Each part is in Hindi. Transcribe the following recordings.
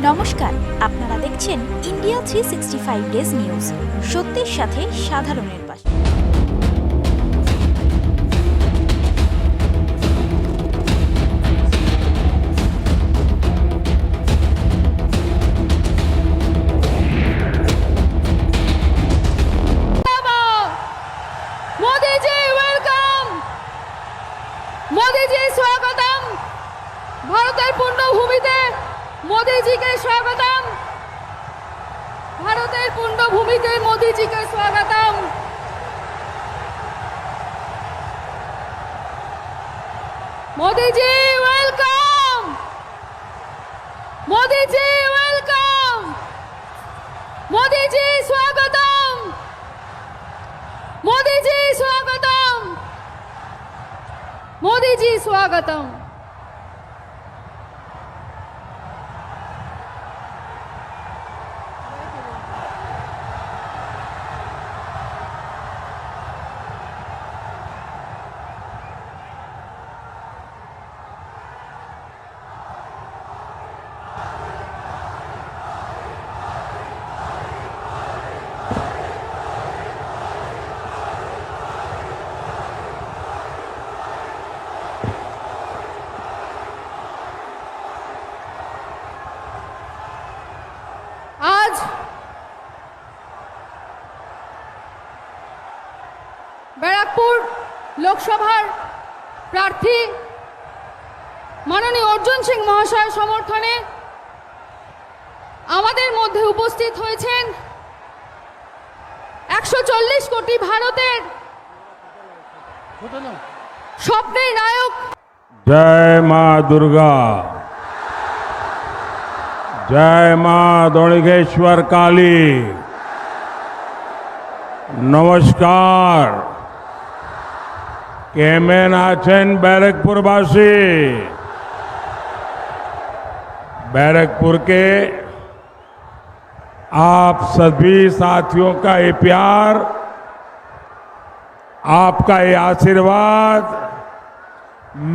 নমস্কার, আপনারা দেখছেন ইন্ডিয়া 365 ডেজ নিউজ, সত্যের সাথে সাধারণের পাশে। मोदी जी वेलकम, मोदी जी स्वागतम, ভারতের পূর্ণভূমিতে मोदी जी के स्वागतम, ভারতের পূর্ণভূমিতে मोदी जी के स्वागतम। मोदी जी वेलकम, मोदी जी वेलकम, मोदी जी स्वागतम, मोदी जी स्वागतम, मोदी जी स्वागतम। आज ব্যারাকপুর লোকসভার প্রার্থী মাননীয় অর্জুন সিং মহাশয় সমর্থনে আমাদের মধ্যে উপস্থিত হয়েছেন 140 কোটি ভারতের স্বপ্নের নায়ক। जय मां दुर्गा, जय मां दौड़गेश्वर काली। नमस्कार। केमेन आছেন बैरकपुरवासी। बैरकपुर के आप सभी साथियों का ये प्यार, आपका ये आशीर्वाद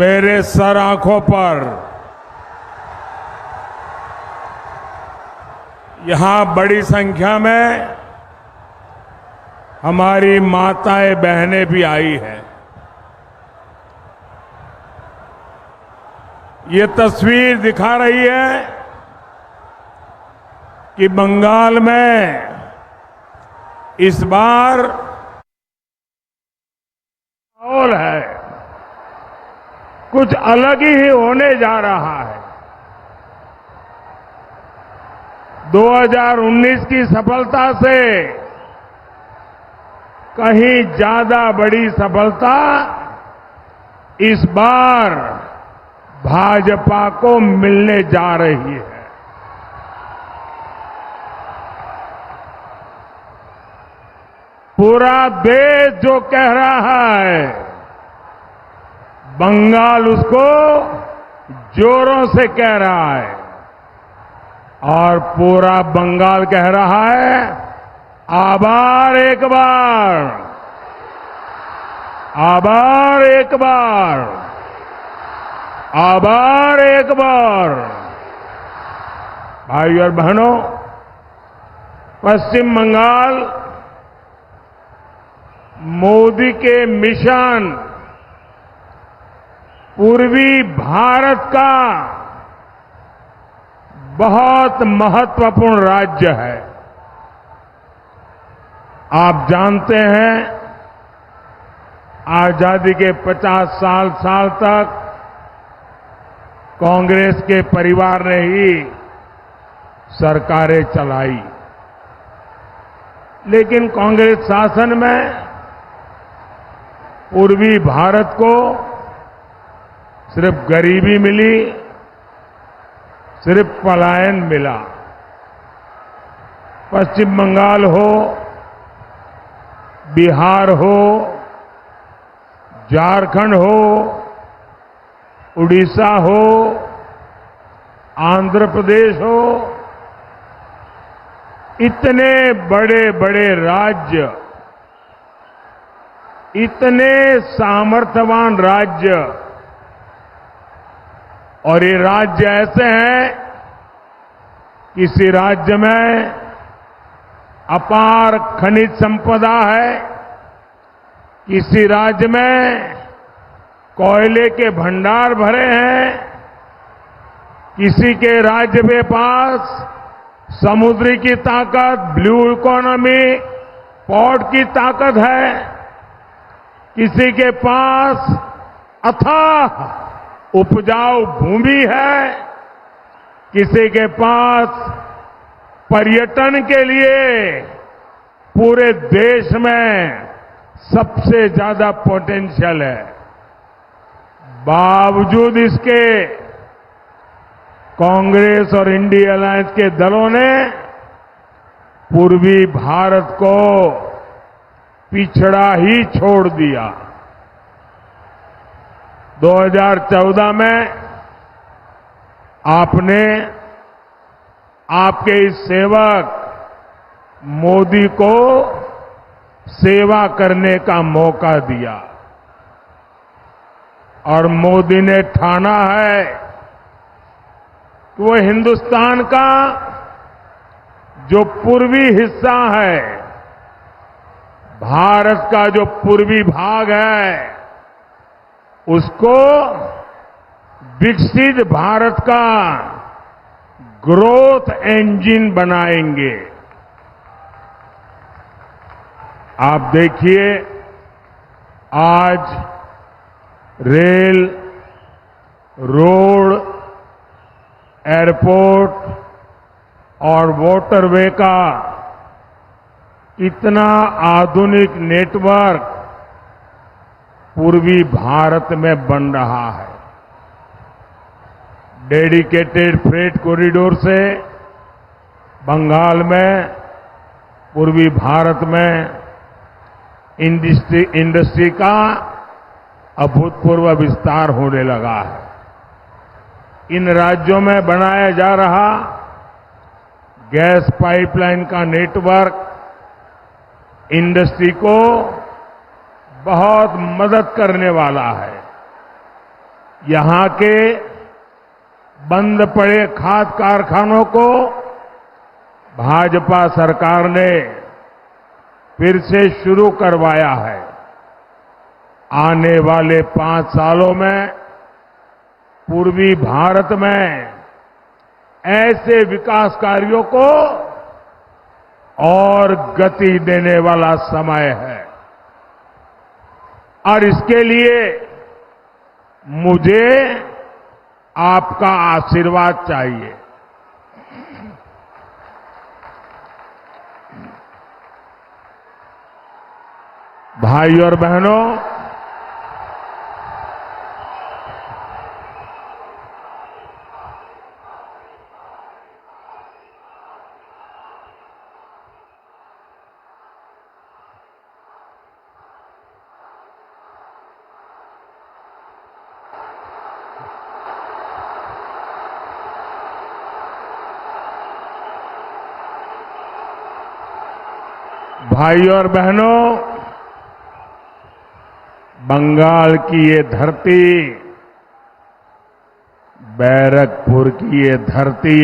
मेरे सर आंखों पर, यहां बड़ी संख्या में हमारी माताएं बहनें भी आई हैं। ये तस्वीर दिखा रही है कि बंगाल में इस बार माहौल है, कुछ अलग ही होने जा रहा है। 2019 की सफलता से कहीं ज्यादा बड़ी सफलता इस बार भाजपा को मिलने जा रही है। पूरा देश जो कह रहा है, बंगाल उसको जोरों से कह रहा है और पूरा बंगाल कह रहा है आभार एक बार, आभार एक बार, आभार एक बार। भाई और बहनों, पश्चिम बंगाल मोदी के मिशन पूर्वी भारत का बहुत महत्वपूर्ण राज्य है। आप जानते हैं, आजादी के 50 साल तक कांग्रेस के परिवार ने ही सरकारें चलाई, लेकिन कांग्रेस शासन में पूर्वी भारत को सिर्फ गरीबी मिली, सिर्फ पलायन मिला। पश्चिम बंगाल हो, बिहार हो, झारखंड हो, उड़ीसा हो, आंध्र प्रदेश हो, इतने बड़े बड़े राज्य, इतने सामर्थ्यवान राज्य, और ये राज्य ऐसे हैं किसी राज्य में अपार खनिज संपदा है, किसी राज्य में कोयले के भंडार भरे हैं, किसी के राज्य के पास समुद्री की ताकत, ब्लू इकोनॉमी, पोर्ट की ताकत है, किसी के पास अथाह उपजाऊ भूमि है, किसी के पास पर्यटन के लिए पूरे देश में सबसे ज्यादा पोटेंशियल है। बावजूद इसके कांग्रेस और इंडिया अलायंस के दलों ने पूर्वी भारत को पिछड़ा ही छोड़ दिया। 2014 में आपने आपके इस सेवक मोदी को सेवा करने का मौका दिया और मोदी ने ठाना है कि वो हिंदुस्तान का जो पूर्वी हिस्सा है, भारत का जो पूर्वी भाग है, उसको विकसित भारत का ग्रोथ इंजन बनाएंगे। आप देखिए, आज रेल, रोड, एयरपोर्ट और वाटरवे का इतना आधुनिक नेटवर्क पूर्वी भारत में बन रहा है। डेडिकेटेड फ्रेट कॉरिडोर से बंगाल में, पूर्वी भारत में इंडस्ट्री का अभूतपूर्व विस्तार होने लगा है। इन राज्यों में बनाया जा रहा गैस पाइपलाइन का नेटवर्क इंडस्ट्री को बहुत मदद करने वाला है। यहां के बंद पड़े खाद कारखानों को भाजपा सरकार ने फिर से शुरू करवाया है। आने वाले 5 सालों में पूर्वी भारत में ऐसे विकास कार्यों को और गति देने वाला समय है और इसके लिए मुझे आपका आशीर्वाद चाहिए। भाई और बहनों, भाई और बहनों, बंगाल की ये धरती, बैरकपुर की ये धरती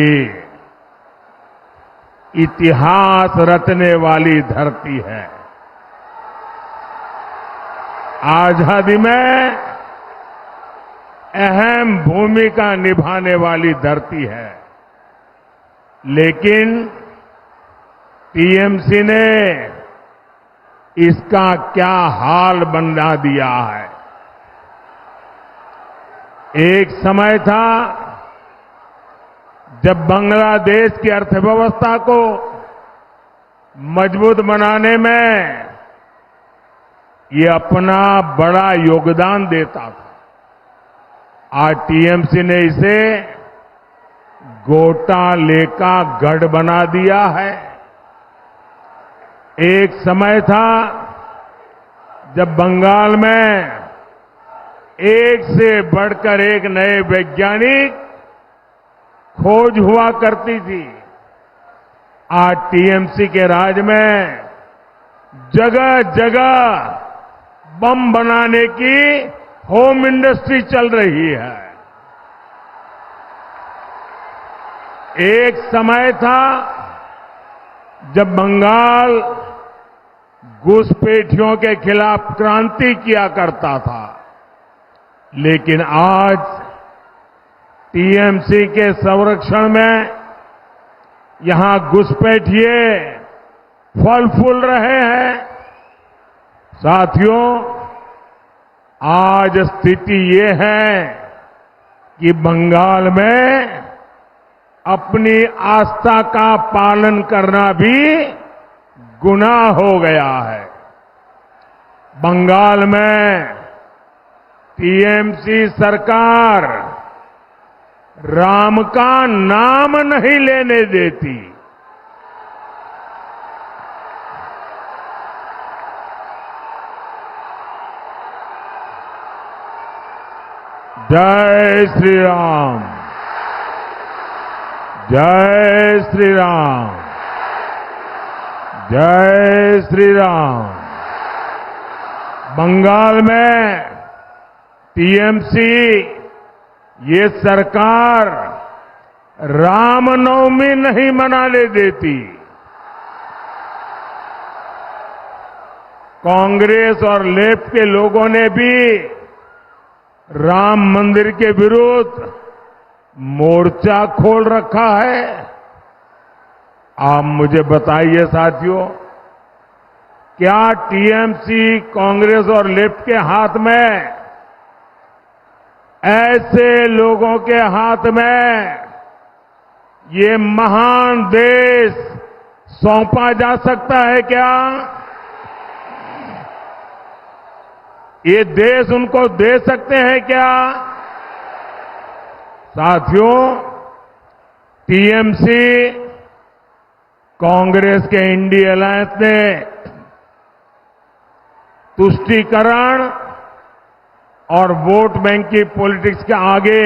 इतिहास रचने वाली धरती है। आजादी में अहम भूमिका निभाने वाली धरती है, लेकिन टीएमसी ने इसका क्या हाल बना दिया है। एक समय था जब बांग्लादेश की अर्थव्यवस्था को मजबूत बनाने में ये अपना बड़ा योगदान देता था। आज टीएमसी ने इसे घोटाले का गढ़ बना दिया है। एक समय था जब बंगाल में एक से बढ़कर एक नए वैज्ञानिक खोज हुआ करती थी। आज टीएमसी के राज में जगह जगह बम बनाने की होम इंडस्ट्री चल रही है। एक समय था जब बंगाल घुसपैठियों के खिलाफ क्रांति किया करता था, लेकिन आज टीएमसी के संरक्षण में यहां घुसपैठिए फल फूल रहे हैं। साथियों, आज स्थिति ये है कि बंगाल में अपनी आस्था का पालन करना भी गुनाह हो गया है। बंगाल में टीएमसी सरकार राम का नाम नहीं लेने देती। जय श्री राम, जय श्री राम, जय श्री राम। बंगाल में टीएमसी ये सरकार रामनवमी नहीं मनाने देती। कांग्रेस और लेफ्ट के लोगों ने भी राम मंदिर के विरुद्ध मोर्चा खोल रखा है। आप मुझे बताइए साथियों, क्या टीएमसी, कांग्रेस और लेफ्ट के हाथ में, ऐसे लोगों के हाथ में ये महान देश सौंपा जा सकता है क्या? ये देश उनको दे सकते हैं क्या? साथियों, टीएमसी, कांग्रेस के इंडिया अलायंस ने तुष्टीकरण और वोट बैंक की पॉलिटिक्स के आगे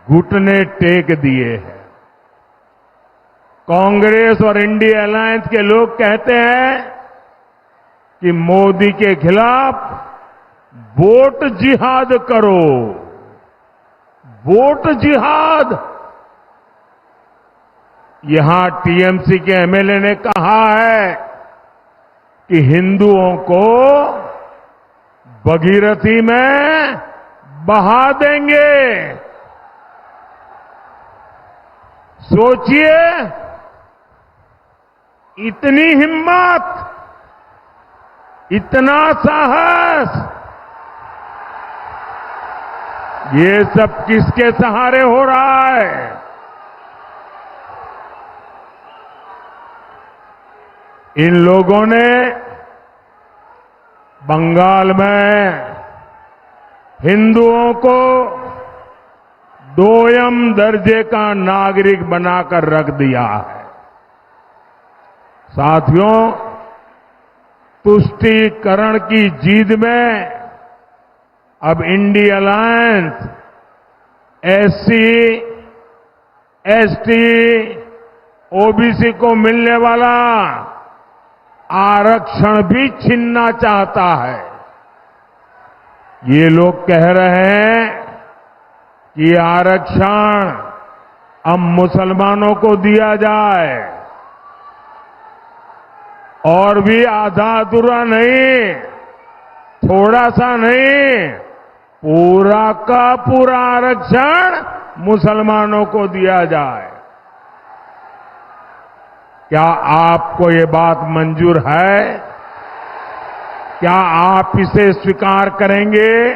घुटने टेक दिए हैं। कांग्रेस और इंडिया अलायंस के लोग कहते हैं कि मोदी के खिलाफ वोट जिहाद करो, वोट जिहाद। यहां टीएमसी के एमएलए ने कहा है कि हिंदुओं को भगीरथी में बहा देंगे। सोचिए, इतनी हिम्मत, इतना साहस, ये सब किसके सहारे हो रहा है? इन लोगों ने बंगाल में हिंदुओं को दोयम दर्जे का नागरिक बनाकर रख दिया है। साथियों, तुष्टीकरण की जीत में अब India alliance SC, ST, OBC को मिलने वाला आरक्षण भी छीनना चाहता है। ये लोग कह रहे हैं कि आरक्षण अब मुसलमानों को दिया जाए, और भी आधा अधूरा नहीं, थोड़ा सा नहीं, पूरा का पूरा आरक्षण मुसलमानों को दिया जाए। क्या आपको ये बात मंजूर है? क्या आप इसे स्वीकार करेंगे?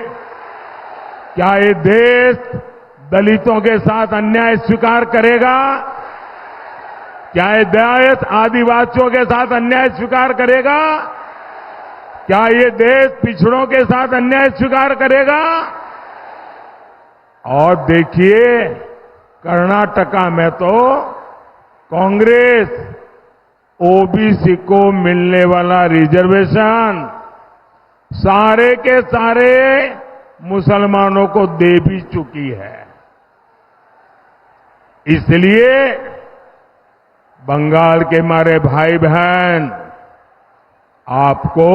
क्या ये देश दलितों के साथ अन्याय स्वीकार करेगा? क्या ये देश आदिवासियों के साथ अन्याय स्वीकार करेगा? क्या ये देश पिछड़ों के साथ अन्याय स्वीकार करेगा? और देखिए, कर्नाटका में तो कांग्रेस ओबीसी को मिलने वाला रिजर्वेशन सारे के सारे मुसलमानों को दे भी चुकी है। इसलिए बंगाल के हमारे भाई बहन, आपको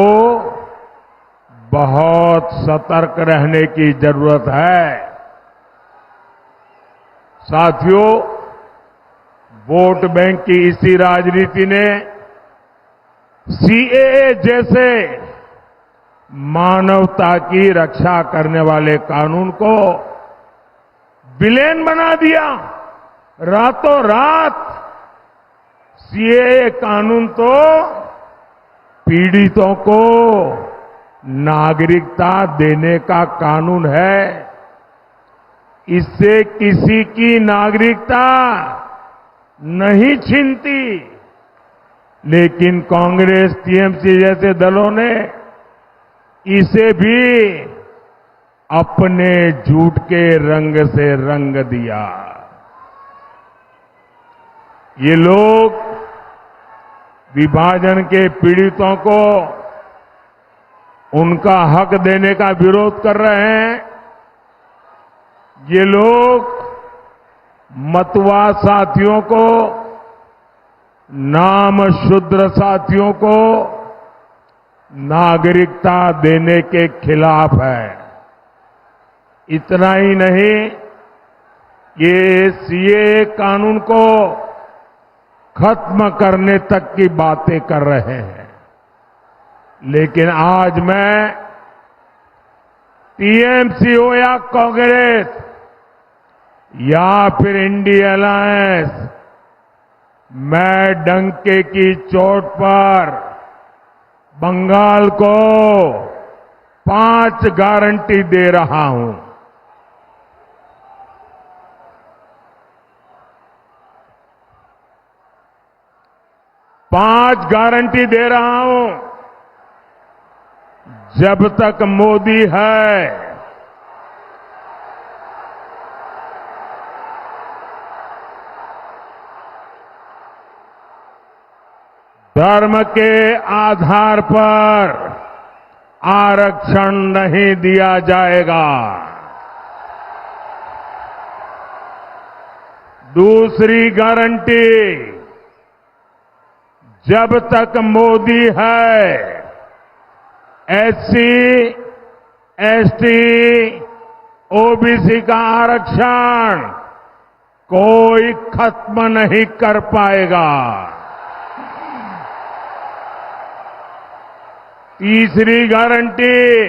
बहुत सतर्क रहने की जरूरत है। साथियों, वोट बैंक की इसी राजनीति ने सीएए जैसे मानवता की रक्षा करने वाले कानून को विलेन बना दिया। रातों रात सीएए कानून तो पीड़ितों को नागरिकता देने का कानून है। इससे किसी की नागरिकता नहीं छीनती, लेकिन कांग्रेस, टीएमसी जैसे दलों ने इसे भी अपने झूठ के रंग से रंग दिया। ये लोग विभाजन के पीड़ितों को उनका हक देने का विरोध कर रहे हैं। ये लोग मतवा साथियों को, नाम शूद्र साथियों को नागरिकता देने के खिलाफ है। इतना ही नहीं, ये सीएए कानून को खत्म करने तक की बातें कर रहे हैं। लेकिन आज मैं टीएमसी हो या कांग्रेस या फिर इंडिया अलायंस, मैं डंके की चोट पर बंगाल को 5 गारंटी दे रहा हूं। पांच गारंटी दे रहा हूं। जब तक मोदी है, धर्म के आधार पर आरक्षण नहीं दिया जाएगा। दूसरी गारंटी, जब तक मोदी है, एससी, एसटी, ओबीसी का आरक्षण कोई खत्म नहीं कर पाएगा। तीसरी गारंटी,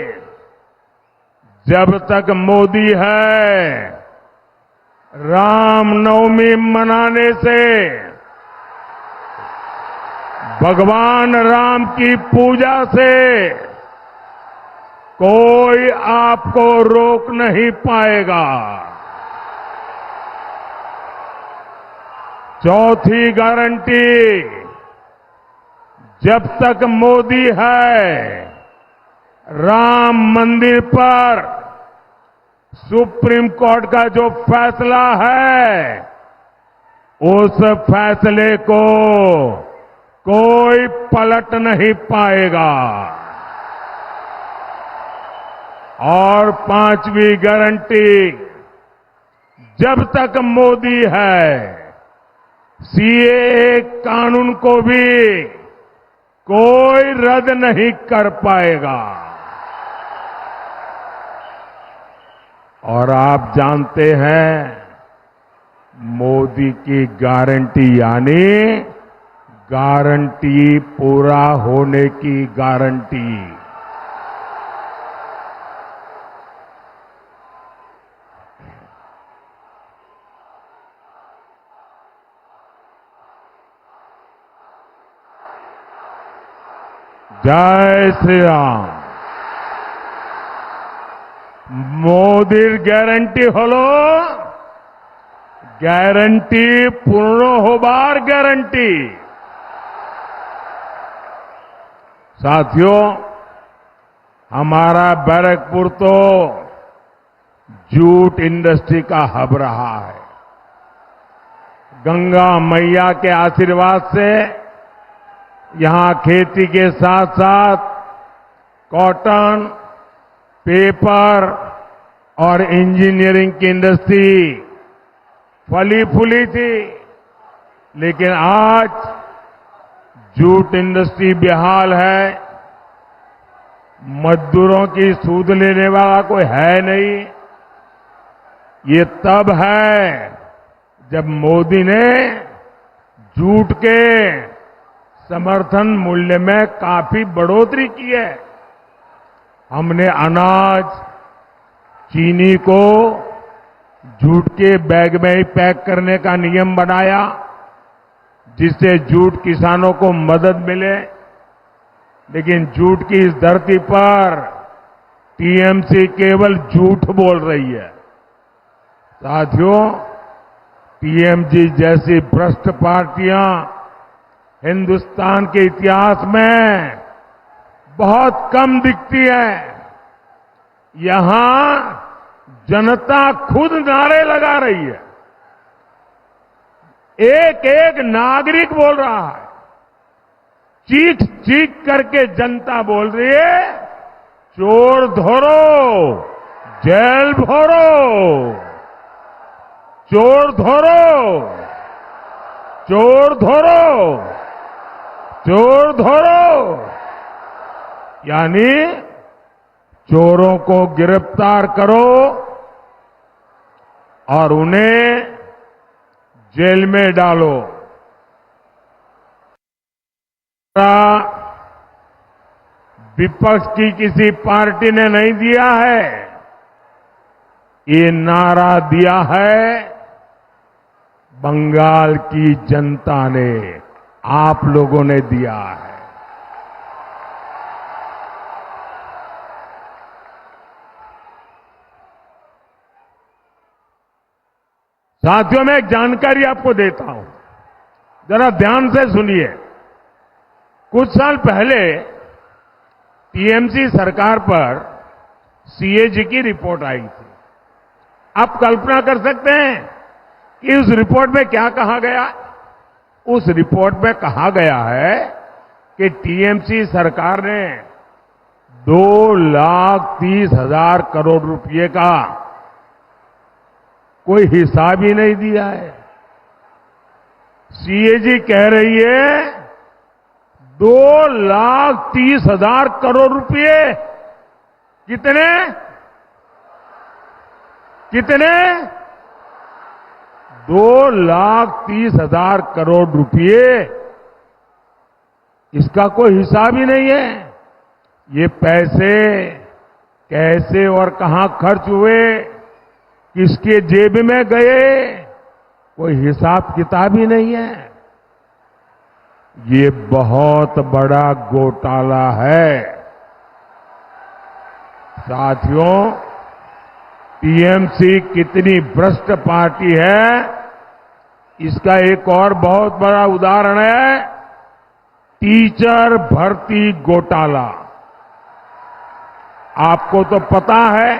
जब तक मोदी है, रामनवमी मनाने से, भगवान राम की पूजा से कोई आपको रोक नहीं पाएगा। चौथी गारंटी, जब तक मोदी है, राम मंदिर पर सुप्रीम कोर्ट का जो फैसला है, उस फैसले को कोई पलट नहीं पाएगा। और पांचवी गारंटी, जब तक मोदी है, सीएए कानून को भी कोई रद्द नहीं कर पाएगा। और आप जानते हैं, मोदी की गारंटी यानी गारंटी पूरा होने की गारंटी। जय श्री राम। मोदीर ग्यारंटी हलो ग्यारंटी पूर्ण होबार ग्यारंटी। साथियों, हमारा बैरकपुर तो जूट इंडस्ट्री का हब रहा है। गंगा मैया के आशीर्वाद से यहां खेती के साथ साथ कॉटन, पेपर और इंजीनियरिंग की इंडस्ट्री फली फूली थी। लेकिन आज जूट इंडस्ट्री बेहाल है। मजदूरों की सूद लेने वाला कोई है नहीं। ये तब है जब मोदी ने जूट के समर्थन मूल्य में काफी बढ़ोतरी की है। हमने अनाज, चीनी को जूट के बैग में ही पैक करने का नियम बनाया, जिससे जूट किसानों को मदद मिले। लेकिन जूट की इस धरती पर टीएमसी केवल झूठ बोल रही है। साथियों, टीएमसी जैसी भ्रष्ट पार्टियां हिंदुस्तान के इतिहास में बहुत कम दिखती है। यहां जनता खुद नारे लगा रही है। एक एक नागरिक बोल रहा है, चीख चीख करके जनता बोल रही है, चोर धरो, जेल भरो, चोर धरो, चोर धरो, चोर धरो। यानी चोरों को गिरफ्तार करो और उन्हें जेल में डालो। विपक्ष की किसी पार्टी ने नहीं दिया है, ये नारा दिया है बंगाल की जनता ने, आप लोगों ने दिया है। साथियों, मैं एक जानकारी आपको देता हूं, जरा ध्यान से सुनिए। कुछ साल पहले टीएमसी सरकार पर सीएजी की रिपोर्ट आई थी। आप कल्पना कर सकते हैं कि उस रिपोर्ट में क्या कहा गया? उस रिपोर्ट में कहा गया है कि टीएमसी सरकार ने 2,30,000 करोड़ रुपए का कोई हिसाब ही नहीं दिया है। सीएजी कह रही है 2,30,000 करोड़ रुपए। कितने कितने 2,30,000 करोड़ रुपए, इसका कोई हिसाब ही नहीं है। ये पैसे कैसे और कहां खर्च हुए, किसके जेब में गए, कोई हिसाब किताब ही नहीं है। ये बहुत बड़ा घोटाला है। साथियों, टीएमसी कितनी भ्रष्ट पार्टी है, इसका एक और बहुत बड़ा उदाहरण है टीचर भर्ती घोटाला। आपको तो पता है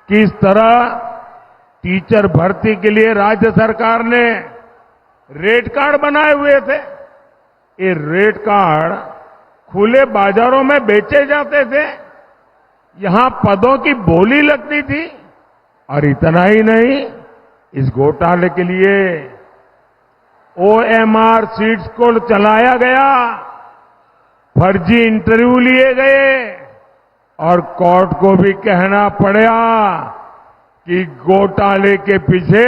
किस तरह टीचर भर्ती के लिए राज्य सरकार ने रेट कार्ड बनाए हुए थे। ये रेट कार्ड खुले बाजारों में बेचे जाते थे, यहां पदों की बोली लगती थी। और इतना ही नहीं, इस घोटाले के लिए ओएमआर सीट्स को चलाया गया, फर्जी इंटरव्यू लिए गए और कोर्ट को भी कहना पड़ा कि घोटाले के पीछे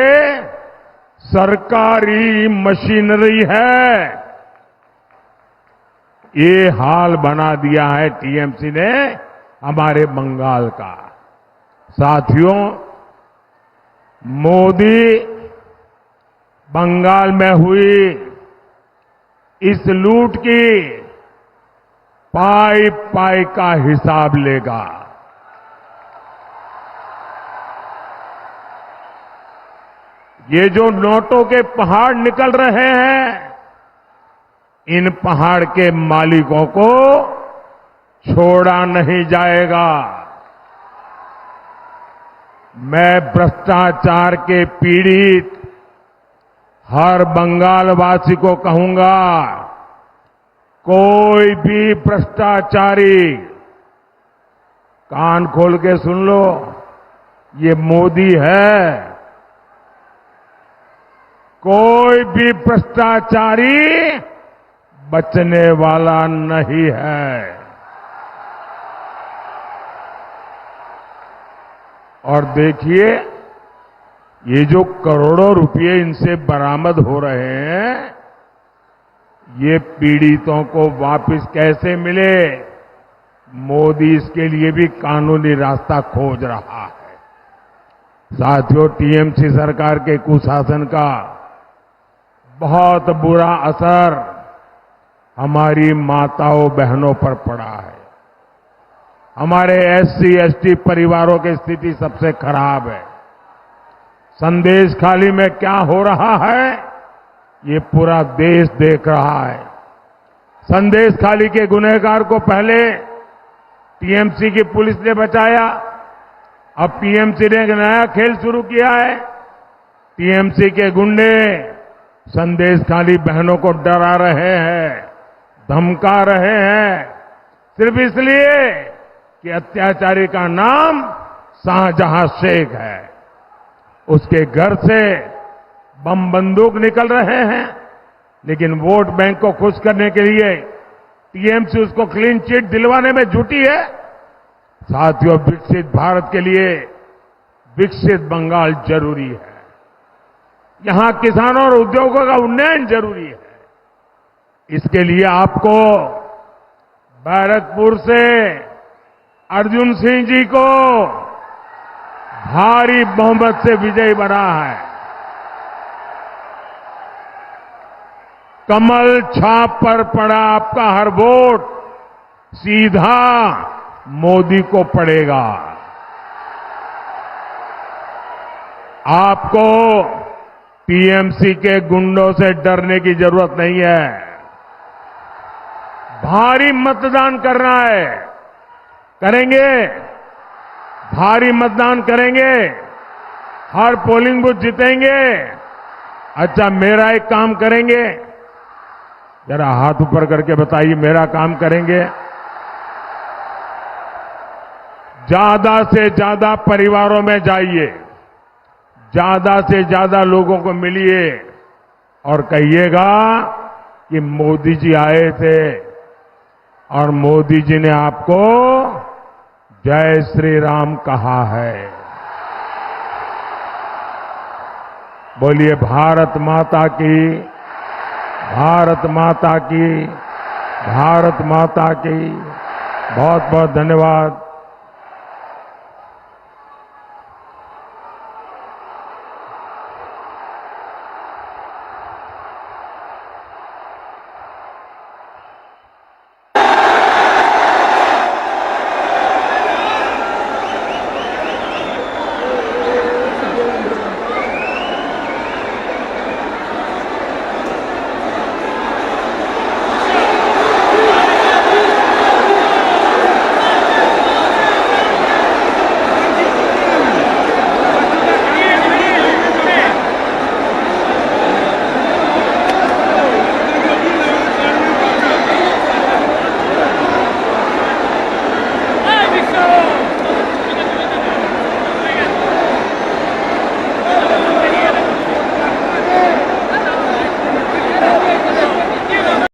सरकारी मशीनरी है। ये हाल बना दिया है टीएमसी ने हमारे बंगाल का। साथियों, मोदी बंगाल में हुई इस लूट की पाई पाई का हिसाब लेगा। ये जो नोटों के पहाड़ निकल रहे हैं, इन पहाड़ के मालिकों को छोड़ा नहीं जाएगा। मैं भ्रष्टाचार के पीड़ित हर बंगालवासी को कहूंगा, कोई भी भ्रष्टाचारी, कान खोल के सुन लो, ये मोदी है। कोई भी भ्रष्टाचारी बचने वाला नहीं है। और देखिए, ये जो करोड़ों रुपए इनसे बरामद हो रहे हैं, ये पीड़ितों को वापस कैसे मिले, मोदी इसके लिए भी कानूनी रास्ता खोज रहा है। साथियों, टीएमसी सरकार के कुशासन का बहुत बुरा असर हमारी माताओं बहनों पर पड़ा है। हमारे एससी एसटी परिवारों की स्थिति सबसे खराब है। संदेश खाली में क्या हो रहा है, ये पूरा देश देख रहा है। संदेश खाली के गुनहगार को पहले टीएमसी की पुलिस ने बचाया, अब टीएमसी ने एक नया खेल शुरू किया है। टीएमसी के गुंडे संदेश खाली बहनों को डरा रहे हैं, धमका रहे हैं, सिर्फ इसलिए कि अत्याचारी का नाम शाहजहां शेख है। उसके घर से बम बंदूक निकल रहे हैं, लेकिन वोट बैंक को खुश करने के लिए टीएमसी उसको क्लीन चिट दिलवाने में जुटी है। साथियों, विकसित भारत के लिए विकसित बंगाल जरूरी है। यहां किसानों और उद्योगों का उन्नयन जरूरी है। इसके लिए आपको बैरकपुर से अर्जुन सिंह जी को भारी बहुमत से विजयी बना है। कमल छाप पर पड़ा आपका हर वोट सीधा मोदी को पड़ेगा। आपको टीएमसी के गुंडों से डरने की जरूरत नहीं है। भारी मतदान करना है, करेंगे, भारी मतदान करेंगे, हर पोलिंग बूथ जीतेंगे। अच्छा, मेरा एक काम करेंगे, जरा हाथ ऊपर करके बताइए, मेरा काम करेंगे। ज्यादा से ज्यादा परिवारों में जाइए, ज्यादा से ज्यादा लोगों को मिलिए और कहिएगा कि मोदी जी आए थे और मोदी जी ने आपको जय श्री राम कहा है। बोलिए भारत माता की, भारत माता की, भारत माता की। बहुत बहुत धन्यवाद।